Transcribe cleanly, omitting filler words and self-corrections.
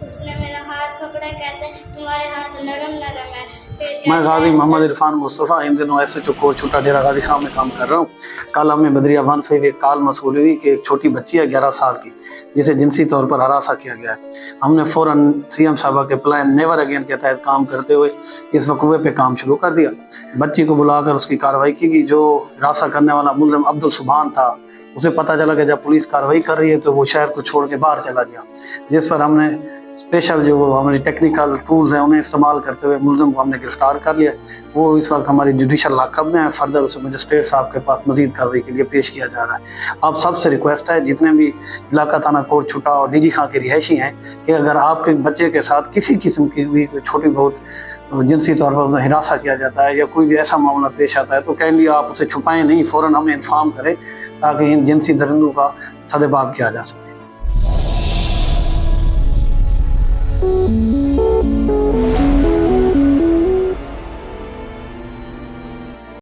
उसने मेरा हाथ पकड़ा, कहते तुम्हारे हाथ नरम नरम है। फिर मैं कहता गाजी है मोहम्मद इरफान मुस्तफ़ा इन दिनों SHO कोट छुट्टा डेरा गाजी खान में काम कर रहा हूँ। कल हमें बदरियाबान से एक कॉल मसूल हुई कि एक छोटी बच्ची है 11 साल की, जिसे जिनसी तौर पर हरासा किया गया है। हमने फ़ौरन CM साहबा के प्लान नेवर अगेन के तहत काम करते हुए इस वकूवे पे काम शुरू कर दिया। बच्ची को बुलाकर उसकी कार्रवाई की गई। जो हिरासत करने वाला मुलज़िम अब्दुल सुभान था, उसे पता चला कि जब पुलिस कार्रवाई कर रही है तो वो शहर को छोड़ के बाहर चला गया, जिस पर हमने स्पेशल जो हमारी टेक्निकल टूल्स हैं उन्हें इस्तेमाल करते हुए मुलज़िम को हमने गिरफ्तार कर लिया। वो इस वक्त हमारी जुडिशल लॉकअप में है। फर्दर उसे मजिस्ट्रेट साहब के पास मजीद कार्रवाई के लिए पेश किया जा रहा है। आप सबसे रिक्वेस्ट है, जितने भी इलाका थाना कोट छुट्टा और DG खां के रिहायशी हैं, कि अगर आपके बच्चे के साथ किसी किस्म की भी छोटी बहुत जिनसी तौर पर हिरासा किया जाता है या कोई भी ऐसा मामला पेश आता है तो काइंडली आप उसे छुपाएं नहीं, फ़ौरन हमें इन्फॉर्म करें ताकि इन जिनसी दरिंदों का सदेबाप किया जा सके।